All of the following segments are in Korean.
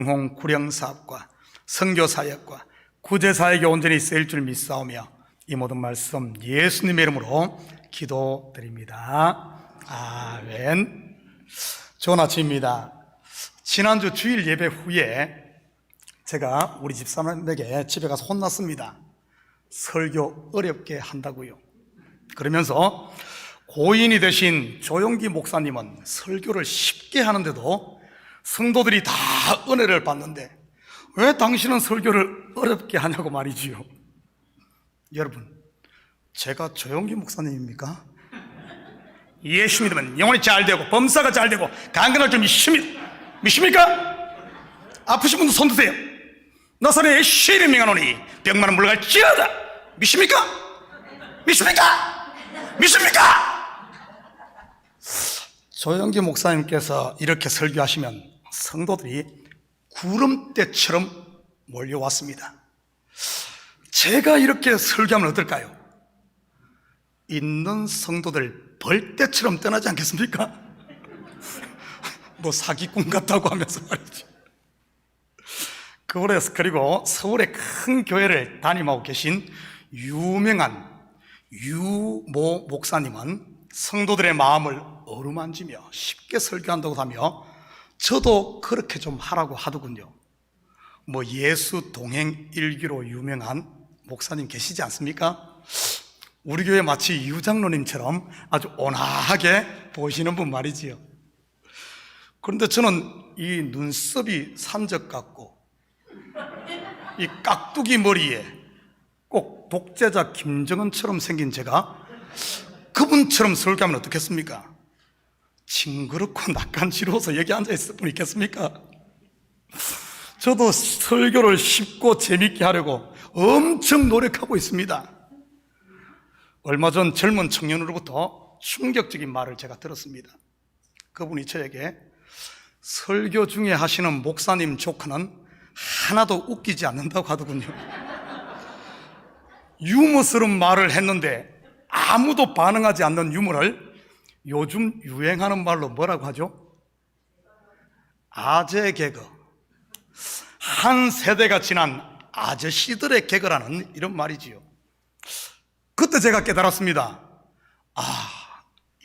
홍 구령사업과 선교사역과 구제사역에 온전히 쓰일 줄 믿사오며 이 모든 말씀 예수님의 이름으로 기도드립니다. 아멘. 좋은 아침입니다. 지난주 주일 예배 후에 제가 우리 집사람에게 집에 가서 혼났습니다. 설교 어렵게 한다고요. 그러면서 고인이 되신 조용기 목사님은 설교를 쉽게 하는데도 성도들이 다 은혜를 받는데 왜 당신은 설교를 어렵게 하냐고 말이지요. 여러분, 제가 조용기 목사님입니까? 예수 믿으면 영혼이 잘 되고 범사가 잘 되고 강건할 줄 믿습니까? 아프신 분도 손 드세요. 나사렛의 예수 이름 명하노니 병만은 물갈지어다. 믿습니까? 믿습니까? 믿습니까? 조영기 목사님께서 이렇게 설교하시면 성도들이 구름대처럼 몰려왔습니다. 제가 이렇게 설교하면 어떨까요? 있는 성도들 벌떼처럼 떠나지 않겠습니까? 뭐 사기꾼 같다고 하면서 말이죠. 그리고 서울의 큰 교회를 담임하고 계신 유명한 유모 목사님은 성도들의 마음을 어루만지며 쉽게 설교한다고 하며 저도 그렇게 좀 하라고 하더군요. 뭐 예수 동행 일기로 유명한 목사님 계시지 않습니까? 우리 교회 마치 유장로님처럼 아주 온화하게 보시는 분 말이지요. 그런데 저는 이 눈썹이 산적 같고 이 깍두기 머리에 꼭 독재자 김정은처럼 생긴 제가 그분처럼 설교하면 어떻겠습니까? 징그럽고 낯간지러워서 여기 앉아있을 분 있겠습니까? 저도 설교를 쉽고 재밌게 하려고 엄청 노력하고 있습니다. 얼마 전 젊은 청년으로부터 충격적인 말을 제가 들었습니다. 그분이 저에게 설교 중에 하시는 목사님 조카는 하나도 웃기지 않는다고 하더군요. 유머스러운 말을 했는데 아무도 반응하지 않는 유머를 요즘 유행하는 말로 뭐라고 하죠? 아재 개그. 한 세대가 지난 아저씨들의 개그라는 이런 말이지요. 그때 제가 깨달았습니다.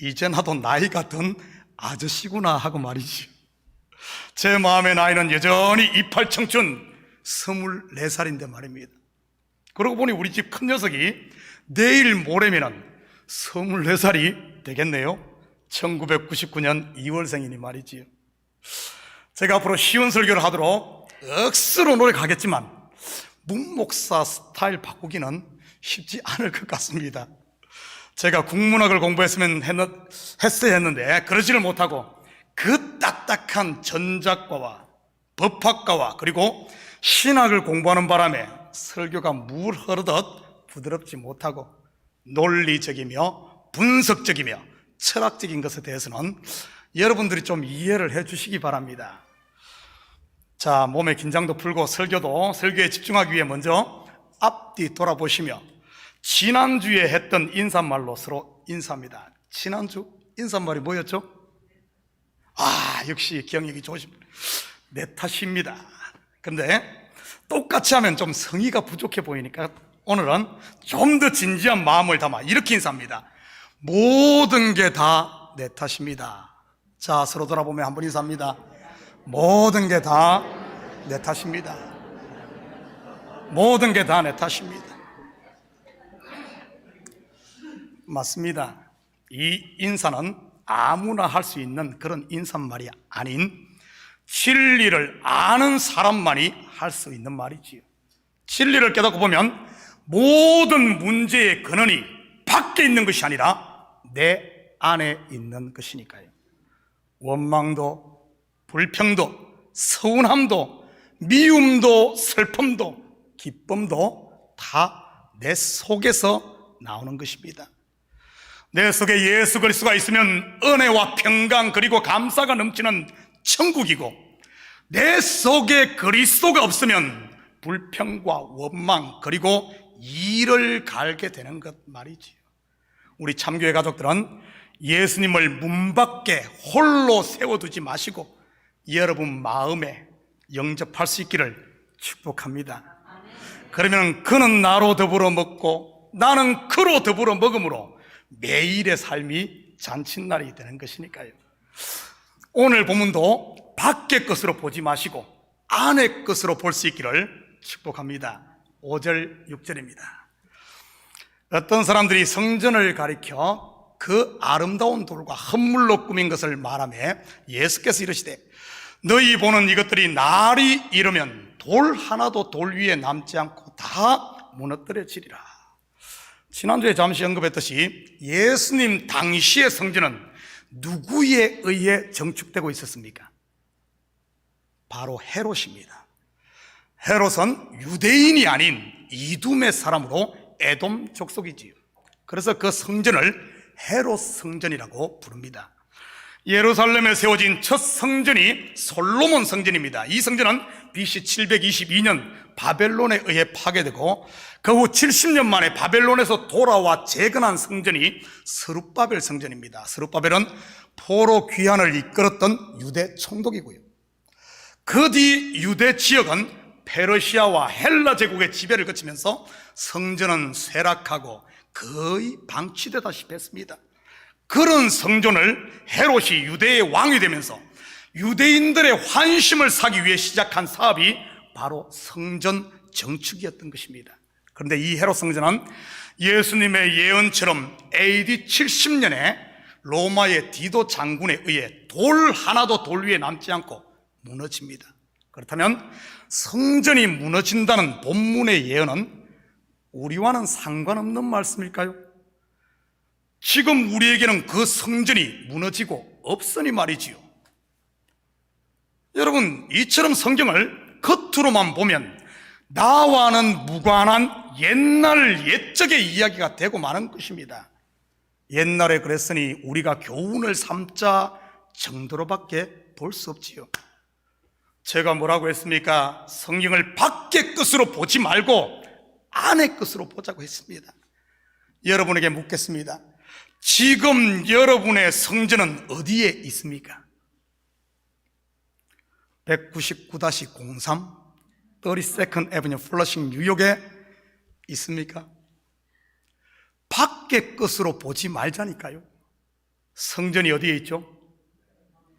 이제 나도 나이가 든 아저씨구나 하고 말이지요. 제 마음의 나이는 여전히 이팔 청춘 24살인데 말입니다. 그러고 보니 우리 집 큰 녀석이 내일 모레면 24살이 되겠네요. 1999년 2월생이니 말이지요. 제가 앞으로 쉬운 설교를 하도록 억수로 노력하겠지만 문목사 스타일 바꾸기는 쉽지 않을 것 같습니다. 제가 국문학을 공부했으면 했어야 했는데 그러지를 못하고 그 딱딱한 전작과와 법학과와 그리고 신학을 공부하는 바람에 설교가 물 흐르듯 부드럽지 못하고 논리적이며 분석적이며 철학적인 것에 대해서는 여러분들이 좀 이해를 해 주시기 바랍니다. 자, 몸의 긴장도 풀고 설교에 집중하기 위해 먼저 앞뒤 돌아보시며 지난주에 했던 인사말로 서로 인사합니다. 지난주 인사말이 뭐였죠? 역시 기억력이 좋으신 분. 내 탓입니다. 근데 똑같이 하면 좀 성의가 부족해 보이니까 오늘은 좀 더 진지한 마음을 담아 이렇게 인사합니다. 모든 게 다 내 탓입니다. 자, 서로 돌아보며 한번 인사합니다. 모든 게 다 내 탓입니다. 모든 게 다 내 탓입니다. 맞습니다. 이 인사는 아무나 할 수 있는 그런 인사말이 아닌 진리를 아는 사람만이 할 수 있는 말이지요. 진리를 깨닫고 보면 모든 문제의 근원이 밖에 있는 것이 아니라 내 안에 있는 것이니까요. 원망도, 불평도, 서운함도, 미움도, 슬픔도, 기쁨도 다 내 속에서 나오는 것입니다. 내 속에 예수 그리스도가 있으면 은혜와 평강 그리고 감사가 넘치는 천국이고 내 속에 그리스도가 없으면 불평과 원망 그리고 이를 갈게 되는 것 말이지요. 우리 참교회 가족들은 예수님을 문 밖에 홀로 세워두지 마시고 여러분 마음에 영접할 수 있기를 축복합니다. 그러면 그는 나로 더불어 먹고 나는 그로 더불어 먹음으로 매일의 삶이 잔칫날이 되는 것이니까요. 오늘 본문도 밖의 것으로 보지 마시고 안의 것으로 볼 수 있기를 축복합니다. 5절 6절입니다. 어떤 사람들이 성전을 가리켜 그 아름다운 돌과 헌물로 꾸민 것을 말하며 예수께서 이르시되 너희 보는 이것들이 날이 이르면 돌 하나도 돌 위에 남지 않고 다 무너뜨려지리라. 지난주에 잠시 언급했듯이 예수님 당시의 성전은 누구에 의해 정축되고 있었습니까? 바로 헤롯입니다. 헤롯은 유대인이 아닌 이두메 사람으로 에돔 족속이지요. 그래서 그 성전을 헤롯 성전이라고 부릅니다. 예루살렘에 세워진 첫 성전이 솔로몬 성전입니다. 이 성전은 BC 722년 바벨론에 의해 파괴되고 그 후 70년 만에 바벨론에서 돌아와 재건한 성전이 스룹바벨 성전입니다. 스룹바벨은 포로 귀환을 이끌었던 유대 총독이고요. 그 뒤 유대 지역은 페르시아와 헬라 제국의 지배를 거치면서 성전은 쇠락하고 거의 방치되다시피 했습니다. 그런 성전을 헤롯이 유대의 왕이 되면서 유대인들의 환심을 사기 위해 시작한 사업이 바로 성전 정축이었던 것입니다. 그런데 이 헤롯 성전은 예수님의 예언처럼 AD 70년에 로마의 디도 장군에 의해 돌 하나도 돌 위에 남지 않고 무너집니다. 그렇다면 성전이 무너진다는 본문의 예언은 우리와는 상관없는 말씀일까요? 지금 우리에게는 그 성전이 무너지고 없으니 말이지요. 여러분, 이처럼 성경을 겉으로만 보면 나와는 무관한 옛날 옛적의 이야기가 되고 마는 것입니다. 옛날에 그랬으니 우리가 교훈을 삼자 정도로밖에 볼 수 없지요. 제가 뭐라고 했습니까? 성경을 밖의 것으로 보지 말고 안의 것으로 보자고 했습니다. 여러분에게 묻겠습니다. 지금 여러분의 성전은 어디에 있습니까? 199-03 32nd Avenue 플러싱 뉴욕에 있습니까? 밖의 것으로 보지 말자니까요. 성전이 어디에 있죠?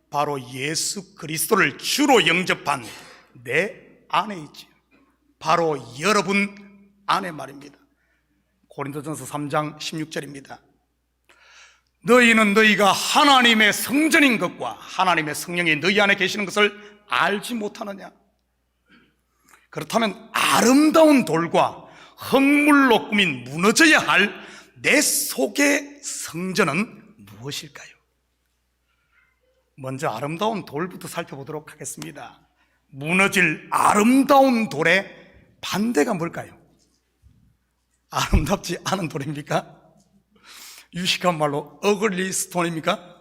바로 예수 그리스도를 주로 영접한 내 안에 있지요. 바로 여러분 안에 말입니다. 고린도전서 3장 16절입니다. 너희는 너희가 하나님의 성전인 것과 하나님의 성령이 너희 안에 계시는 것을 알지 못하느냐? 그렇다면 아름다운 돌과 흙물로 꾸민 무너져야 할 내 속의 성전은 무엇일까요? 먼저 아름다운 돌부터 살펴보도록 하겠습니다. 무너질 아름다운 돌의 반대가 뭘까요? 아름답지 않은 돌입니까? 유식한 말로 어글리 스톤입니까?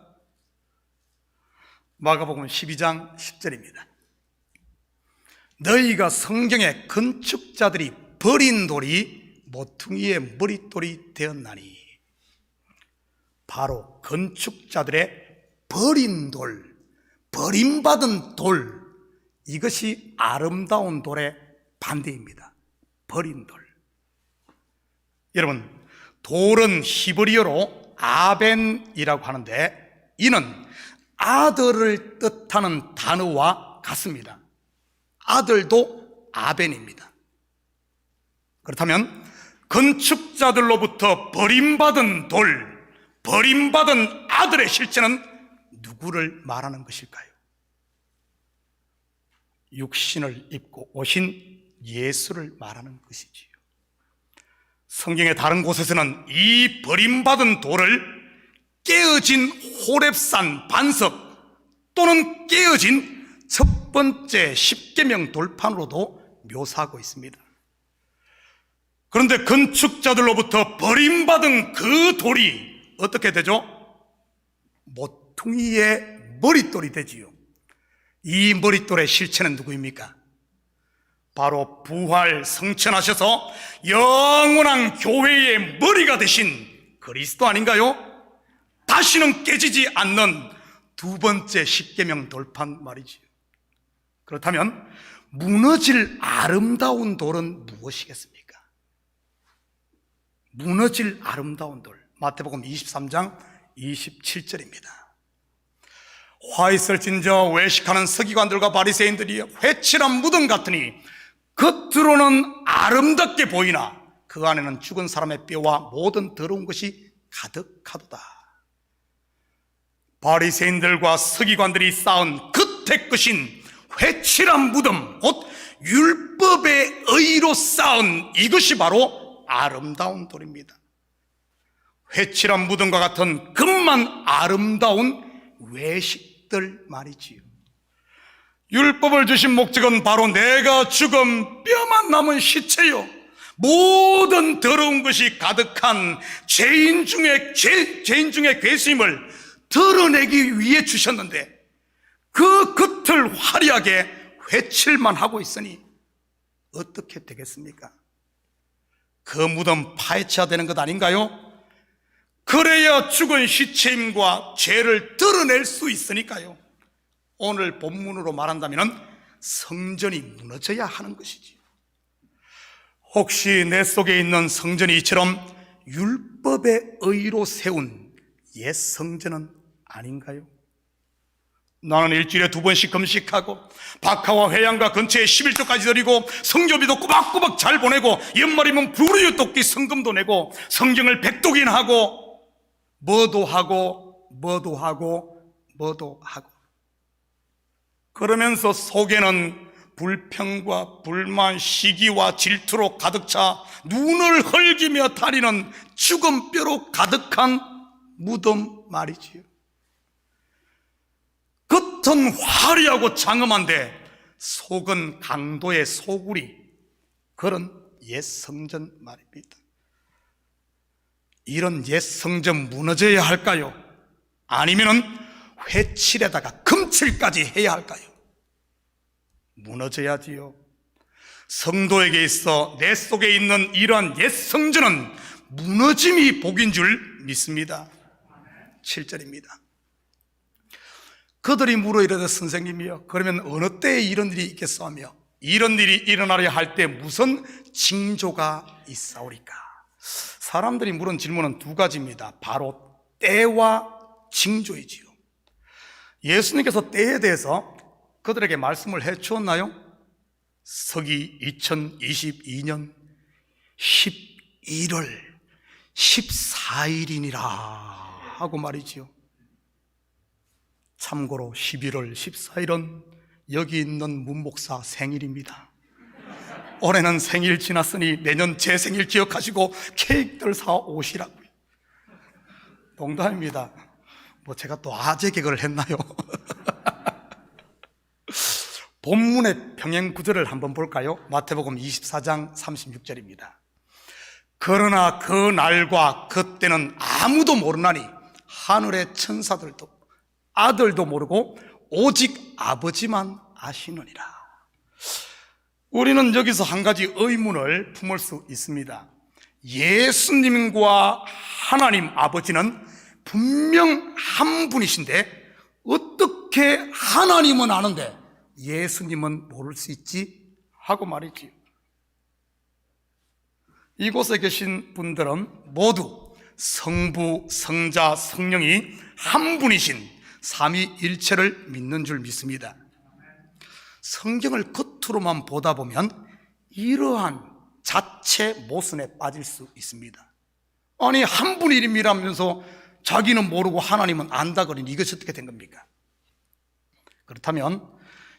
마가복음 12장 10절입니다. 너희가 성경의 건축자들이 버린 돌이 모퉁이의 머릿돌이 되었나니, 바로 건축자들의 버린 돌, 버림받은 돌, 이것이 아름다운 돌의 반대입니다. 버린 돌. 여러분, 돌은 히브리어로 아벤이라고 하는데 이는 아들을 뜻하는 단어와 같습니다. 아들도 아벤입니다. 그렇다면 건축자들로부터 버림받은 돌, 버림받은 아들의 실체는 누구를 말하는 것일까요? 육신을 입고 오신 예수를 말하는 것이지요. 성경의 다른 곳에서는 이 버림받은 돌을 깨어진 호렙산 반석 또는 깨어진 첫 번째 십계명 돌판으로도 묘사하고 있습니다. 그런데 건축자들로부터 버림받은 그 돌이 어떻게 되죠? 모퉁이의 머릿돌이 되지요. 이 머릿돌의 실체는 누구입니까? 바로 부활 성천하셔서 영원한 교회의 머리가 되신 그리스도 아닌가요? 다시는 깨지지 않는 두 번째 십계명 돌판 말이지요. 그렇다면 무너질 아름다운 돌은 무엇이겠습니까? 무너질 아름다운 돌, 마태복음 23장 27절입니다. 화 있을진저 외식하는 서기관들과 바리새인들이 회칠한 무덤 같으니 겉으로는 아름답게 보이나 그 안에는 죽은 사람의 뼈와 모든 더러운 것이 가득하도다. 바리새인들과 서기관들이 쌓은 겉의 것인 회칠한 무덤, 곧 율법의 의로 쌓은 이것이 바로 아름다운 돌입니다. 회칠한 무덤과 같은 겉만 아름다운 외식들 말이지요. 율법을 주신 목적은 바로 내가 죽은 뼈만 남은 시체요, 모든 더러운 것이 가득한 죄인 중에 괴수임을 드러내기 위해 주셨는데, 그 겉을 화려하게 회칠만 하고 있으니 어떻게 되겠습니까? 그 무덤 파헤쳐야 되는 것 아닌가요? 그래야 죽은 시체임과 죄를 드러낼 수 있으니까요. 오늘 본문으로 말한다면 성전이 무너져야 하는 것이지. 혹시 내 속에 있는 성전이 이처럼 율법의 의로 세운 옛 성전은 아닌가요? 나는 일주일에 2번씩 금식하고 박하와 회양과 근처에 11조까지 드리고 성교비도 꼬박꼬박 잘 보내고 연말이면 부르유 돕기 성금도 내고 성경을 100독이나 하고 뭐도 하고 그러면서 속에는 불평과 불만, 시기와 질투로 가득 차 눈을 헐기며 다니는 죽은 뼈로 가득한 무덤 말이지요. 겉은 화려하고 장엄한데 속은 강도의 소굴이, 그런 옛 성전 말입니다. 이런 옛 성전 무너져야 할까요? 아니면은 회칠에다가 금칠까지 해야 할까요? 무너져야지요. 성도에게 있어 내 속에 있는 이러한 옛 성전은 무너짐이 복인 줄 믿습니다. 7절입니다. 그들이 물어 이르되 선생님이여, 그러면 어느 때에 이런 일이 있겠사오며 이런 일이 일어나려 할 때 무슨 징조가 있사오리까? 사람들이 물은 질문은 2가지입니다. 바로 때와 징조이지요. 예수님께서 때에 대해서 그들에게 말씀을 해 주었나요? 서기 2022년 11월 14일이니라 하고 말이지요. 참고로 11월 14일은 여기 있는 문목사 생일입니다. 올해는 생일 지났으니 내년 제 생일 기억하시고 케이크들 사 오시라고요. 농담입니다. 뭐 제가 또 아재 개그를 했나요? 본문의 평행 구절을 한번 볼까요? 마태복음 24장 36절입니다. 그러나 그 날과 그 때는 아무도 모르나니 하늘의 천사들도 아들도 모르고 오직 아버지만 아시느니라. 우리는 여기서 한 가지 의문을 품을 수 있습니다. 예수님과 하나님 아버지는 분명 한 분이신데 어떻게 하나님은 아는데 예수님은 모를 수 있지? 하고 말이지. 이곳에 계신 분들은 모두 성부, 성자, 성령이 한 분이신 삼위일체를 믿는 줄 믿습니다. 성경을 겉으로만 보다 보면 이러한 자체 모순에 빠질 수 있습니다. 아니, 한 분이라면서 자기는 모르고 하나님은 안다 그러니 이것이 어떻게 된 겁니까? 그렇다면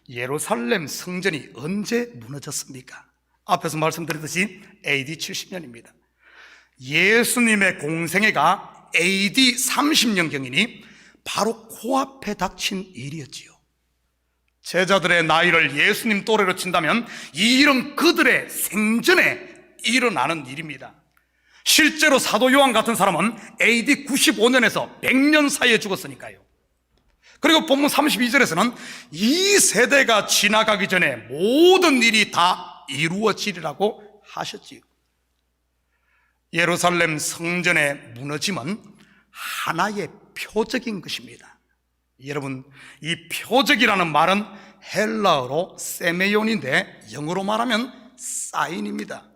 예루살렘 성전이 언제 무너졌습니까? 앞에서 말씀드렸듯이 AD 70년입니다. 예수님의 공생애가 AD 30년경이니 바로 코앞에 닥친 일이었지요. 제자들의 나이를 예수님 또래로 친다면 이 일은 그들의 생전에 일어나는 일입니다. 실제로 사도 요한 같은 사람은 AD 95년에서 100년 사이에 죽었으니까요. 그리고 본문 32절에서는 이 세대가 지나가기 전에 모든 일이 다 이루어지리라고 하셨지요. 예루살렘 성전의 무너짐은 하나의 표적인 것입니다. 여러분, 이 표적이라는 말은 헬라어로 세메ion인데 영어로 말하면 사인입니다.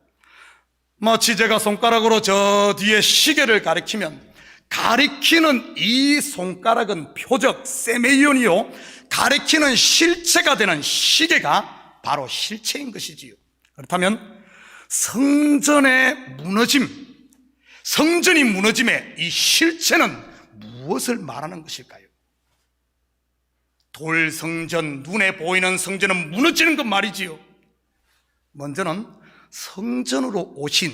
마치 제가 손가락으로 저 뒤에 시계를 가리키면 가리키는 이 손가락은 표적 세메ion이요, 가리키는 실체가 되는 시계가 바로 실체인 것이지요. 그렇다면 성전의 무너짐, 성전이 무너짐의 이 실체는 무엇을 말하는 것일까요? 돌 성전, 눈에 보이는 성전은 무너지는 것 말이지요. 먼저는 성전으로 오신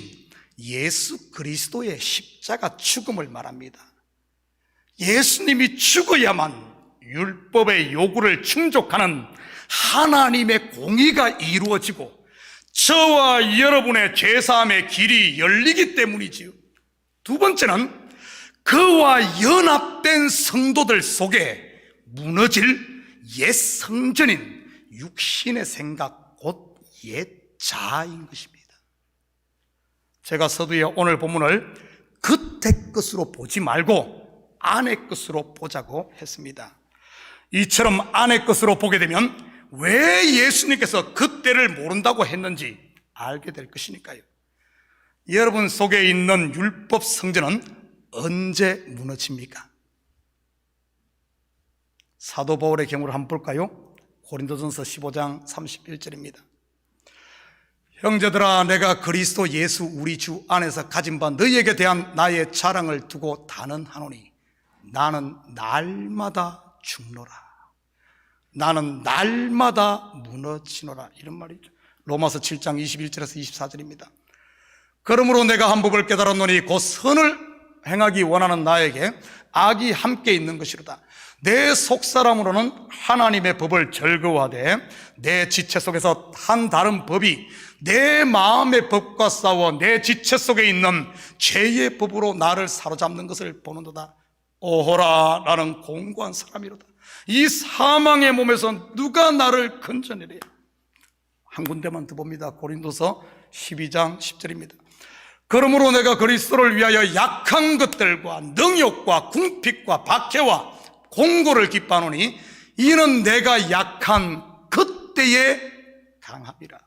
예수 그리스도의 십자가 죽음을 말합니다. 예수님이 죽어야만 율법의 요구를 충족하는 하나님의 공의가 이루어지고 저와 여러분의 죄사함의 길이 열리기 때문이지요. 두 번째는 그와 연합된 성도들 속에 무너질 옛 성전인 육신의 생각, 곧 옛 자아인 것입니다. 제가 서두에 오늘 본문을 겉의 것으로 보지 말고 안의 것으로 보자고 했습니다. 이처럼 안의 것으로 보게 되면 왜 예수님께서 그때를 모른다고 했는지 알게 될 것이니까요. 여러분 속에 있는 율법 성전은 언제 무너집니까? 사도 바울의 경우를 한번 볼까요? 고린도전서 15장 31절입니다. 형제들아, 내가 그리스도 예수 우리 주 안에서 가진 바 너희에게 대한 나의 자랑을 두고 단언하노니 나는 날마다 죽노라. 나는 날마다 무너지노라. 이런 말이죠. 로마서 7장 21절에서 24절입니다. 그러므로 내가 한 법을 깨달았노니 곧 선을 행하기 원하는 나에게 악이 함께 있는 것이로다. 내 속사람으로는 하나님의 법을 즐거워하되 내 지체 속에서 한 다른 법이 내 마음의 법과 싸워 내 지체 속에 있는 죄의 법으로 나를 사로잡는 것을 보는도다. 오호라, 나는 공고한 사람이로다. 이 사망의 몸에서 누가 나를 건져내랴. 한 군데만 더 봅니다. 고린도서 12장 10절입니다. 그러므로 내가 그리스도를 위하여 약한 것들과 능욕과 궁핍과 박해와 공고를 기뻐하노니 이는 내가 약한 그때의 강함이라.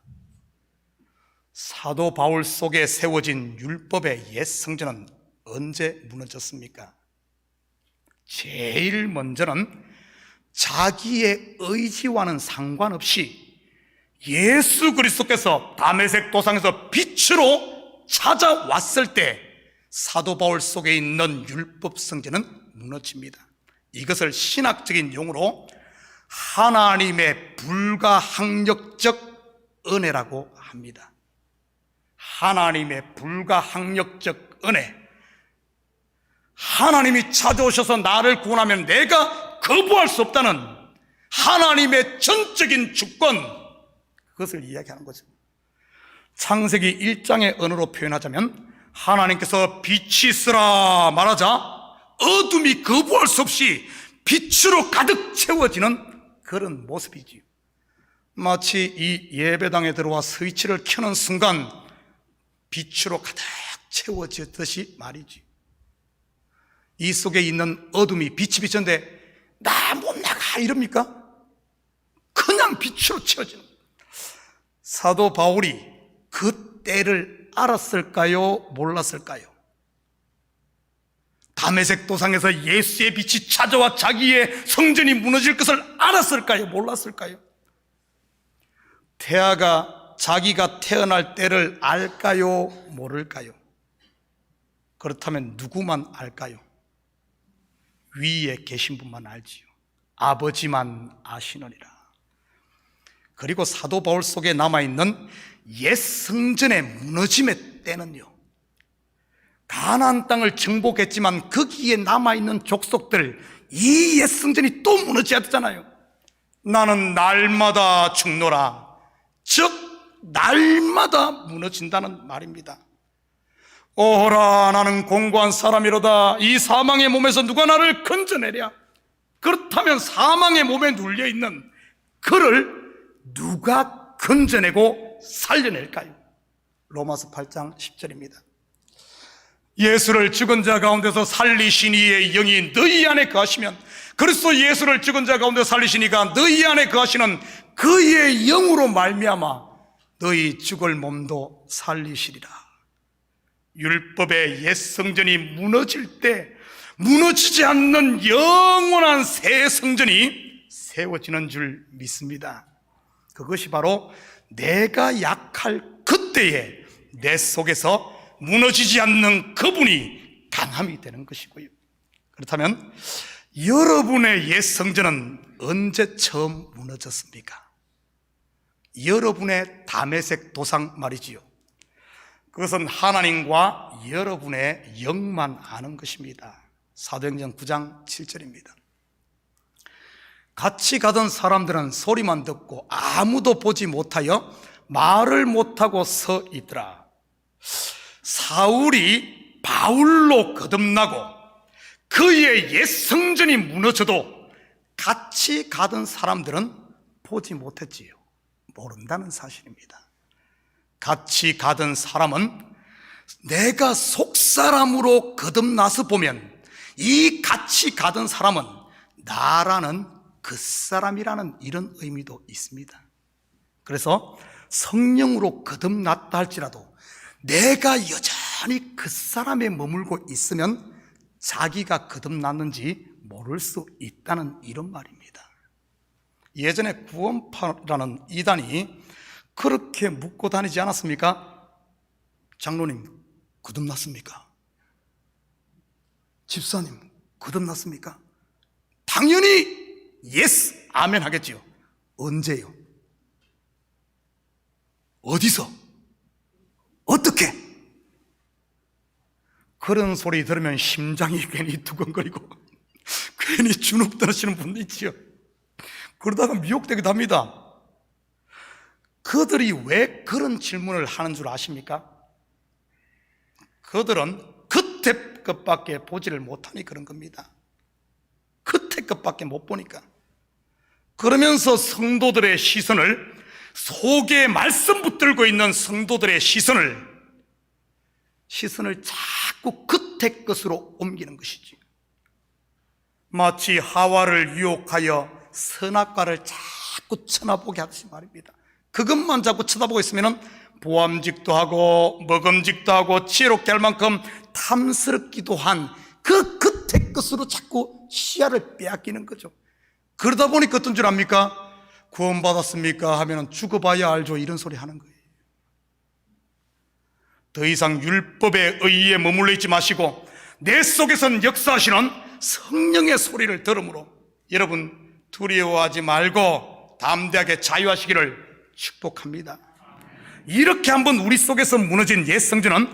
사도 바울 속에 세워진 율법의 옛 성전은 언제 무너졌습니까? 제일 먼저는 자기의 의지와는 상관없이 예수 그리스도께서 다메섹 도상에서 빛으로 찾아왔을 때 사도 바울 속에 있는 율법 성전은 무너집니다. 이것을 신학적인 용어로 하나님의 불가항력적 은혜라고 합니다. 하나님의 불가항력적 은혜. 하나님이 찾아오셔서 나를 구원하면 내가 거부할 수 없다는 하나님의 전적인 주권, 그것을 이야기하는 거죠. 창세기 1장의 언어로 표현하자면 하나님께서 빛이 있으라 말하자 어둠이 거부할 수 없이 빛으로 가득 채워지는 그런 모습이지요. 마치 이 예배당에 들어와 스위치를 켜는 순간 빛으로 가득 채워지듯이 말이지. 이 속에 있는 어둠이 빛이 비쳤는데 나 못 나가 이럽니까? 그냥 빛으로 채워지는. 사도 바울이 그 때를 알았을까요? 몰랐을까요? 다메섹 도상에서 예수의 빛이 찾아와 자기의 성전이 무너질 것을 알았을까요? 몰랐을까요? 태아가 자기가 태어날 때를 알까요? 모를까요? 그렇다면 누구만 알까요? 위에 계신 분만 알지요. 아버지만 아시느니라. 그리고 사도 바울 속에 남아있는 옛 성전의 무너짐의 때는요, 가나안 땅을 정복했지만 거기에 남아있는 족속들, 이 옛 성전이 또 무너져야 되잖아요. 나는 날마다 죽노라. 즉 날마다 무너진다는 말입니다. 오호라, 나는 공고한 사람이로다. 이 사망의 몸에서 누가 나를 건져내랴. 그렇다면 사망의 몸에 눌려있는 그를 누가 건져내고 살려낼까요? 로마서 8장 10절입니다. 예수를 죽은 자 가운데서 살리신 이의 영이 너희 안에 거하시면, 그리스도 예수를 죽은 자 가운데 살리신 이가 너희 안에 거하시는 그의 영으로 말미암아 너희 죽을 몸도 살리시리라. 율법의 옛 성전이 무너질 때 무너지지 않는 영원한 새 성전이 세워지는 줄 믿습니다. 그것이 바로 내가 약할 그때에 내 속에서 무너지지 않는 그분이 강함이 되는 것이고요. 그렇다면 여러분의 옛 성전은 언제 처음 무너졌습니까? 여러분의 다메섹 도상 말이지요. 그것은 하나님과 여러분의 영만 아는 것입니다. 사도행전 9장 7절입니다. 같이 가던 사람들은 소리만 듣고 아무도 보지 못하여 말을 못하고 서 있더라. 사울이 바울로 거듭나고 그의 옛 성전이 무너져도 같이 가던 사람들은 보지 못했지요. 모른다는 사실입니다. 같이 가던 사람은 내가 속사람으로 거듭나서 보면 이 같이 가던 사람은 나라는 그 사람이라는 이런 의미도 있습니다. 그래서 성령으로 거듭났다 할지라도 내가 여전히 그 사람에 머물고 있으면 자기가 거듭났는지 모를 수 있다는 이런 말입니다. 예전에 구원파라는 이단이 그렇게 묻고 다니지 않았습니까? 장로님 거듭났습니까? 집사님 거듭났습니까? 당연히 예스, 아멘 하겠지요. 언제요? 어디서? 어떻게? 그런 소리 들으면 심장이 괜히 두근거리고 괜히 주눅 들으시는 분도 있지요. 그러다가 미혹되기도 합니다. 그들이 왜 그런 질문을 하는 줄 아십니까? 그들은 겉에 것밖에 보지를 못하니 그런 겁니다. 겉에 것밖에 못 보니까. 그러면서 성도들의 시선을, 속에 말씀 붙들고 있는 성도들의 시선을 자꾸 겉에 것으로 옮기는 것이지. 마치 하와를 유혹하여 선악과를 자꾸 쳐다보게 하듯이 말입니다. 그것만 자꾸 쳐다보고 있으면 보암직도 하고 먹음직도 하고 지혜롭게 할 만큼 탐스럽기도 한 그 겉의 것으로 자꾸 시야를 빼앗기는 거죠. 그러다 보니까 어떤 줄 압니까? 구원받았습니까? 하면 죽어봐야 알죠. 이런 소리 하는 거예요. 더 이상 율법의 의의에 머물러 있지 마시고 내 속에선 역사하시는 성령의 소리를 들으므로 여러분 두려워하지 말고 담대하게 자유하시기를 축복합니다. 이렇게 한번 우리 속에서 무너진 옛 성전은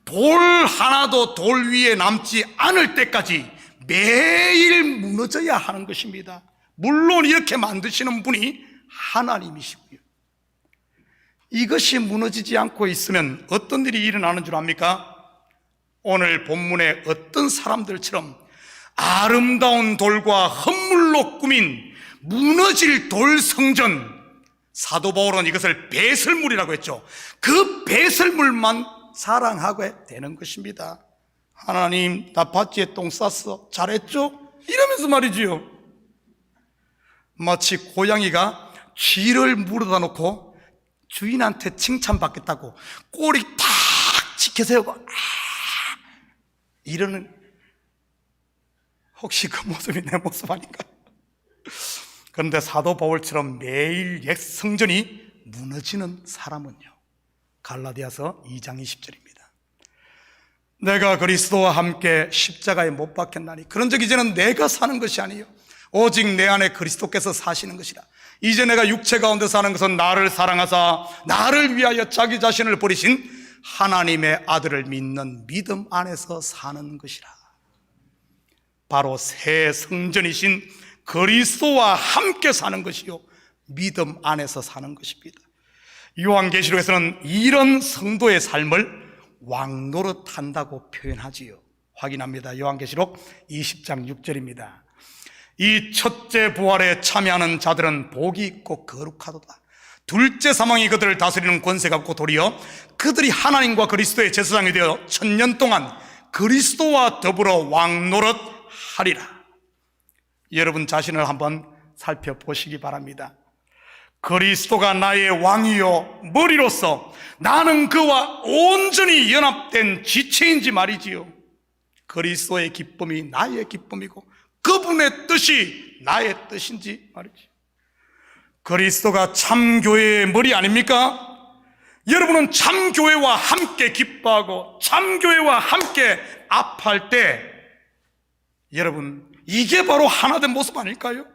돌 하나도 돌 위에 남지 않을 때까지 매일 무너져야 하는 것입니다. 물론 이렇게 만드시는 분이 하나님이시고요. 이것이 무너지지 않고 있으면 어떤 일이 일어나는 줄 압니까? 오늘 본문의 어떤 사람들처럼 아름다운 돌과 헛물로 꾸민 무너질 돌 성전, 사도 바울은 이것을 배설물이라고 했죠. 그 배설물만 자랑하게 되는 것입니다. 하나님 나 밭지에 똥 쌌어 잘했죠? 이러면서 말이지요. 마치 고양이가 쥐를 물어다 놓고 주인한테 칭찬받겠다고 꼬리 탁 치켜세우고 이러는, 혹시 그 모습이 내 모습 아닌가? 그런데 사도 바울처럼 매일 옛 성전이 무너지는 사람은요, 갈라디아서 2장 20절입니다. 내가 그리스도와 함께 십자가에 못 박혔나니 그런즉 이제는 내가 사는 것이 아니요 오직 내 안에 그리스도께서 사시는 것이라. 이제 내가 육체 가운데 사는 것은 나를 사랑하사 나를 위하여 자기 자신을 버리신 하나님의 아들을 믿는 믿음 안에서 사는 것이라. 바로 새 성전이신 그리스도와 함께 사는 것이요 믿음 안에서 사는 것입니다. 요한계시록에서는 이런 성도의 삶을 왕노릇한다고 표현하지요. 확인합니다. 요한계시록 20장 6절입니다. 이 첫째 부활에 참여하는 자들은 복이 있고 거룩하도다. 둘째 사망이 그들을 다스리는 권세가 없고 도리어 그들이 하나님과 그리스도의 제사장이 되어 1000년 동안 그리스도와 더불어 왕노릇 하리라. 여러분 자신을 한번 살펴보시기 바랍니다. 그리스도가 나의 왕이요 머리로서 나는 그와 온전히 연합된 지체인지 말이지요. 그리스도의 기쁨이 나의 기쁨이고 그분의 뜻이 나의 뜻인지 말이지. 그리스도가 참교회의 머리 아닙니까? 여러분은 참교회와 함께 기뻐하고 참교회와 함께 아파할 때 여러분 이게 바로 하나된 모습 아닐까요?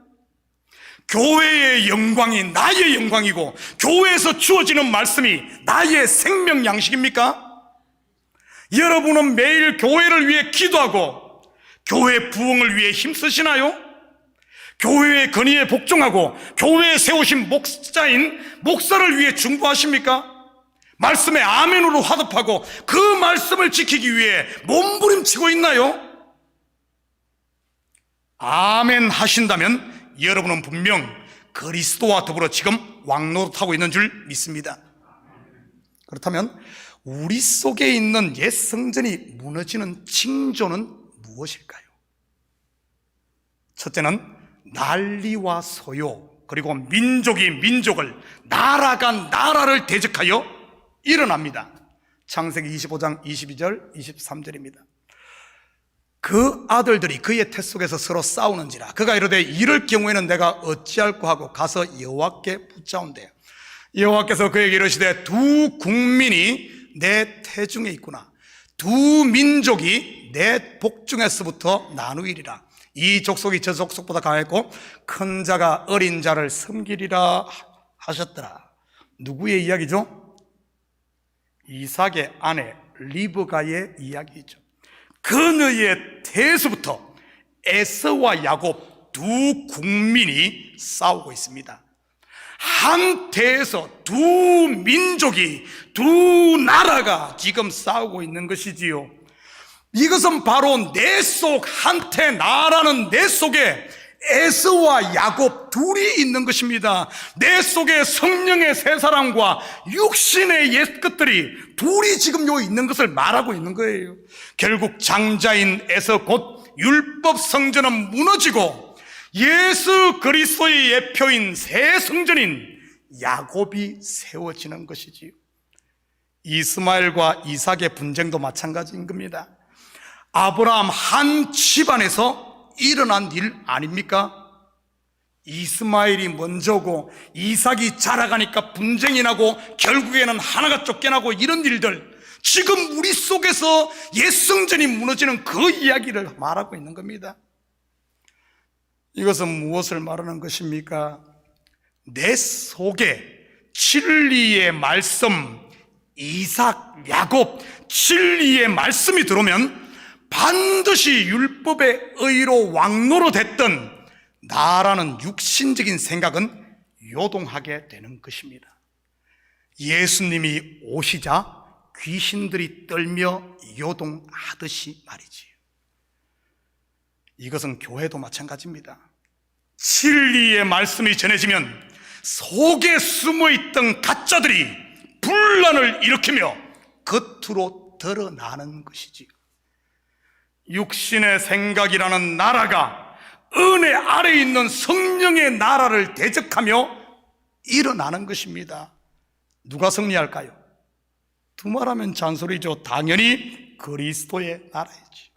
교회의 영광이 나의 영광이고 교회에서 주어지는 말씀이 나의 생명 양식입니까? 여러분은 매일 교회를 위해 기도하고 교회 부흥을 위해 힘쓰시나요? 교회의 건의에 복종하고 교회에 세우신 목사를 위해 중보하십니까? 말씀에 아멘으로 화답하고 그 말씀을 지키기 위해 몸부림치고 있나요? 아멘 하신다면 여러분은 분명 그리스도와 더불어 지금 왕노릇하고 있는 줄 믿습니다. 그렇다면 우리 속에 있는 옛 성전이 무너지는 징조는 무엇일까요? 첫째는 난리와 소요, 그리고 민족이 민족을, 나라가 나라를 대적하여 일어납니다. 창세기 25장 22절 23절입니다. 그 아들들이 그의 태 속에서 서로 싸우는지라 그가 이르되 이럴 경우에는 내가 어찌할꼬 하고 가서 여호와께 붙자온대. 여호와께서 그에게 이르시되 두 국민이 내 태중에 있구나. 두 민족이 내 복중에서부터 나누이리라. 이 족속이 저 족속보다 강했고 큰 자가 어린 자를 섬기리라 하셨더라. 누구의 이야기죠? 이삭의 아내 리브가의 이야기죠. 그녀의 태에서부터 에서와 야곱 두 국민이 싸우고 있습니다. 한 태에서 두 민족이, 두 나라가 지금 싸우고 있는 것이지요. 이것은 바로 내 속 한태 나라는 내 속에 에서와 야곱 둘이 있는 것입니다. 내 속에 성령의 세 사람과 육신의 옛 것들이 둘이 지금 요 있는 것을 말하고 있는 거예요. 결국 장자인 에서 곧 율법 성전은 무너지고 예수 그리스도의 예표인 새 성전인 야곱이 세워지는 것이지요. 이스마엘과 이삭의 분쟁도 마찬가지인 겁니다. 아브라함 한 집안에서 일어난 일 아닙니까? 이스마엘이 먼저고 이삭이 자라가니까 분쟁이 나고 결국에는 하나가 쫓겨나고 이런 일들, 지금 우리 속에서 옛 성전이 무너지는 그 이야기를 말하고 있는 겁니다. 이것은 무엇을 말하는 것입니까? 내 속에 진리의 말씀, 이삭, 야곱, 진리의 말씀이 들어오면 반드시 율법의 의로 왕노로 됐던 나라는 육신적인 생각은 요동하게 되는 것입니다. 예수님이 오시자 귀신들이 떨며 요동하듯이 말이지요. 이것은 교회도 마찬가지입니다. 진리의 말씀이 전해지면 속에 숨어있던 가짜들이 분란을 일으키며 겉으로 드러나는 것이지요. 육신의 생각이라는 나라가 은혜 아래에 있는 성령의 나라를 대적하며 일어나는 것입니다. 누가 승리할까요? 두말하면 잔소리죠. 당연히 그리스도의 나라이지.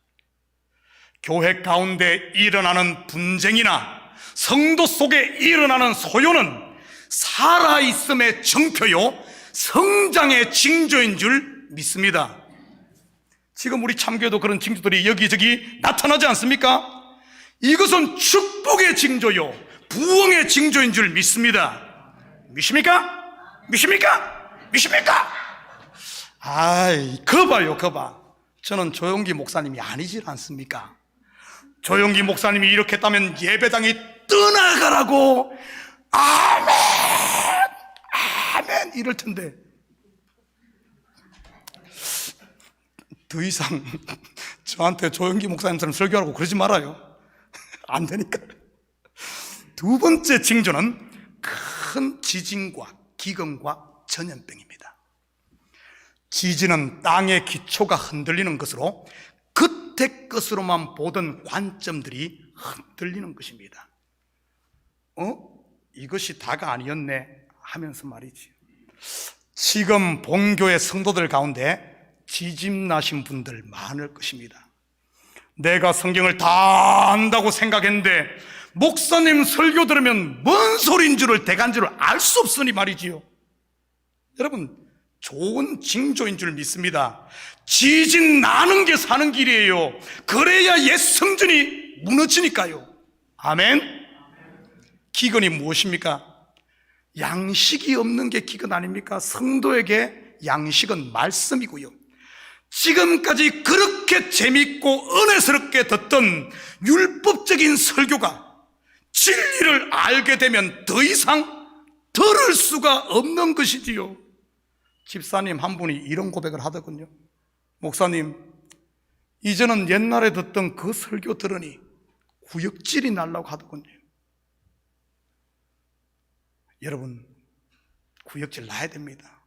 교회 가운데 일어나는 분쟁이나 성도 속에 일어나는 소요는 살아있음의 정표요 성장의 징조인 줄 믿습니다. 지금 우리 참교회도 그런 징조들이 여기저기 나타나지 않습니까? 이것은 축복의 징조요 부흥의 징조인 줄 믿습니다. 믿습니까? 믿습니까? 믿습니까? 아이, 거봐요, 거봐. 저는 조용기 목사님이 아니질 않습니까? 조용기 목사님이 이렇게 했다면 예배당이 떠나가라고 아멘, 아멘 이럴 텐데 더 이상 저한테 조용기 목사님처럼 설교하라고 그러지 말아요. 안 되니까. 두 번째 징조는 큰 지진과 기근과 전염병입니다. 지진은 땅의 기초가 흔들리는 것으로 겉의 것으로만 보던 관점들이 흔들리는 것입니다. 이것이 다가 아니었네 하면서 말이지. 지금 본교회 성도들 가운데 지짐나신 분들 많을 것입니다. 내가 성경을 다 안다고 생각했는데 목사님 설교 들으면 뭔 소리인 줄을 대간줄을 알 수 없으니 말이지요. 여러분, 좋은 징조인 줄 믿습니다. 지진 나는 게 사는 길이에요. 그래야 옛 성전이 무너지니까요. 아멘. 기근이 무엇입니까? 양식이 없는 게 기근 아닙니까? 성도에게 양식은 말씀이고요. 지금까지 그렇게 재밌고 은혜스럽게 듣던 율법적인 설교가 진리를 알게 되면 더 이상 들을 수가 없는 것이지요. 집사님 한 분이 이런 고백을 하더군요. 목사님, 이제는 옛날에 듣던 그 설교 들으니 구역질이 나려고 하더군요. 여러분, 구역질 나야 됩니다.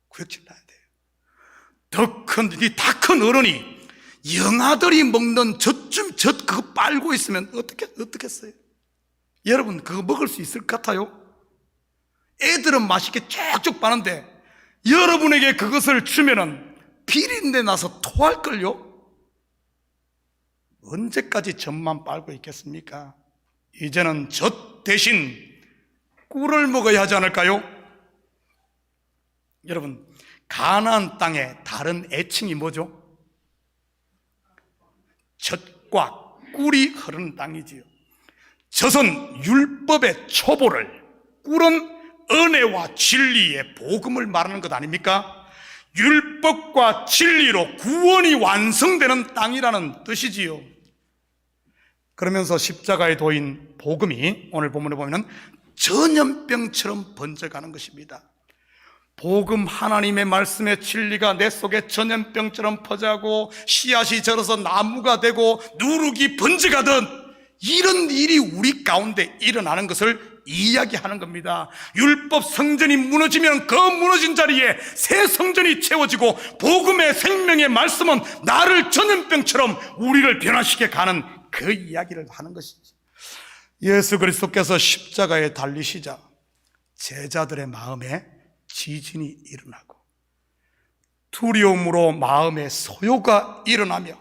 구역질 나야 돼요. 다 큰 어른이 영아들이 먹는 젖 그거 빨고 있으면 어떻겠어요? 여러분, 그거 먹을 수 있을 것 같아요? 애들은 맛있게 쭉쭉 빠는데 여러분에게 그것을 주면은 비린내 나서 토할걸요? 언제까지 젖만 빨고 있겠습니까? 이제는 젖 대신 꿀을 먹어야 하지 않을까요? 여러분, 가나안 땅의 다른 애칭이 뭐죠? 젖과 꿀이 흐르는 땅이지요. 젖은 율법의 초보를, 꿀은 은혜와 진리의 복음을 말하는 것 아닙니까? 율법과 진리로 구원이 완성되는 땅이라는 뜻이지요. 그러면서 십자가의 도인 복음이 오늘 본문에 보면 전염병처럼 번져가는 것입니다. 복음, 하나님의 말씀의 진리가 내 속에 전염병처럼 퍼져가고 씨앗이 절어서 나무가 되고 누룩이 번져가듯 이런 일이 우리 가운데 일어나는 것을 이야기하는 겁니다. 율법 성전이 무너지면 그 무너진 자리에 새 성전이 채워지고 복음의 생명의 말씀은 나를 전염병처럼 우리를 변화시켜 가는 그 이야기를 하는 것이죠. 예수 그리스도께서 십자가에 달리시자 제자들의 마음에 지진이 일어나고 두려움으로 마음의 소요가 일어나며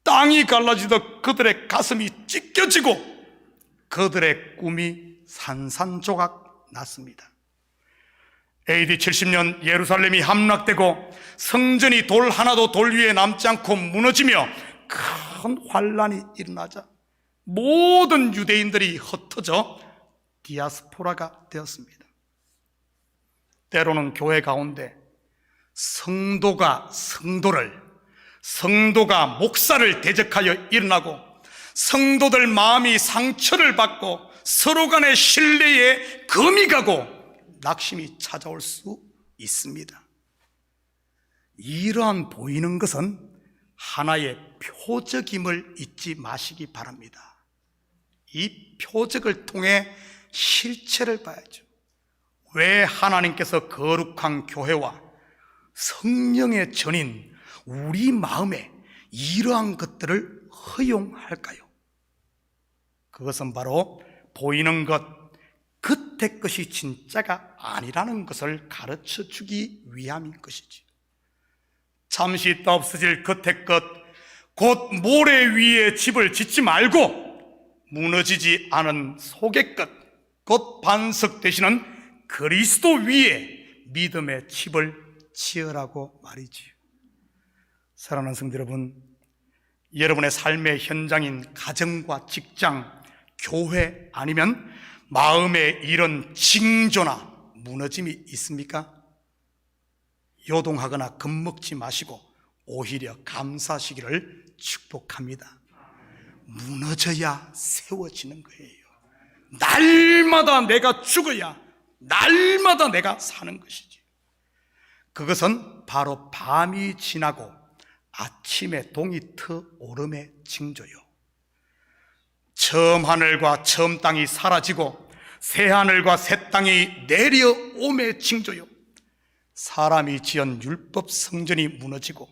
땅이 갈라지듯 그들의 가슴이 찢겨지고 그들의 꿈이 산산조각 났습니다. AD 70년 예루살렘이 함락되고 성전이 돌 하나도 돌 위에 남지 않고 무너지며 큰 환란이 일어나자 모든 유대인들이 흩어져 디아스포라가 되었습니다. 때로는 교회 가운데 성도가 목사를 대적하여 일어나고 성도들 마음이 상처를 받고 서로 간의 신뢰에 금이 가고 낙심이 찾아올 수 있습니다. 이러한 보이는 것은 하나의 표적임을 잊지 마시기 바랍니다. 이 표적을 통해 실체를 봐야죠. 왜 하나님께서 거룩한 교회와 성령의 전인 우리 마음에 이러한 것들을 허용할까요? 그것은 바로 보이는 것, 겉의 것이 진짜가 아니라는 것을 가르쳐 주기 위함인 것이지. 잠시 있다 없어질 겉의 것, 곧 모래 위에 집을 짓지 말고 무너지지 않은 속의 것, 곧 반석 되시는 그리스도 위에 믿음의 집을 지으라고 말이지요. 사랑하는 성도 여러분, 여러분의 삶의 현장인 가정과 직장, 교회 아니면 마음에 이런 징조나 무너짐이 있습니까? 요동하거나 겁먹지 마시고 오히려 감사하시기를 축복합니다. 무너져야 세워지는 거예요. 날마다 내가 죽어야 날마다 내가 사는 것이지. 그것은 바로 밤이 지나고 아침에 동이 터 오름의 징조요. 처음 하늘과 처음 땅이 사라지고 새 하늘과 새 땅이 내려옴의 징조요. 사람이 지은 율법 성전이 무너지고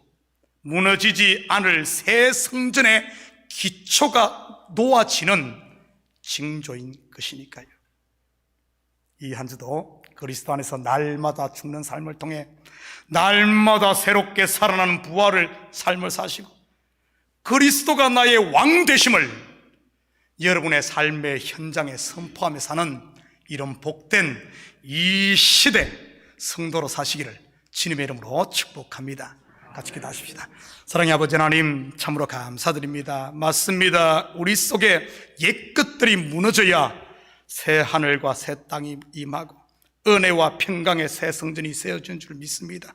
무너지지 않을 새 성전의 기초가 놓아지는 징조인 것이니까요. 이 한 주도 그리스도 안에서 날마다 죽는 삶을 통해 날마다 새롭게 살아나는 부활을 삶을 사시고 그리스도가 나의 왕 되심을 여러분의 삶의 현장에 선포하며 사는 이런 복된 이 시대 성도로 사시기를 주님의 이름으로 축복합니다. 같이 기도하십시다. 사랑의 아버지 하나님, 참으로 감사드립니다. 맞습니다. 우리 속에 옛것들이 무너져야 새 하늘과 새 땅이 임하고 은혜와 평강의 새 성전이 세워진 줄 믿습니다.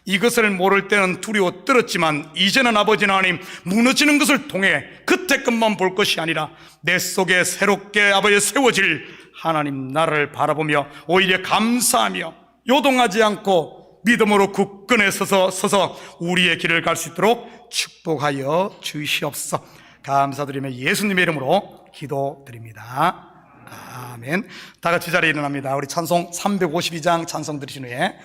이것을 모를 때는 두려워 떨었지만 이제는 아버지 하나님, 무너지는 것을 통해 그때 것만 볼 것이 아니라 내 속에 새롭게 아버지 세워질 하나님 나라를 바라보며 오히려 감사하며 요동하지 않고 믿음으로 굳건해 서서 우리의 길을 갈 수 있도록 축복하여 주시옵소서. 감사드리며 예수님의 이름으로 기도드립니다. 아멘. 다 같이 자리에 일어납니다. 우리 찬송 352장 찬송 들으신 후에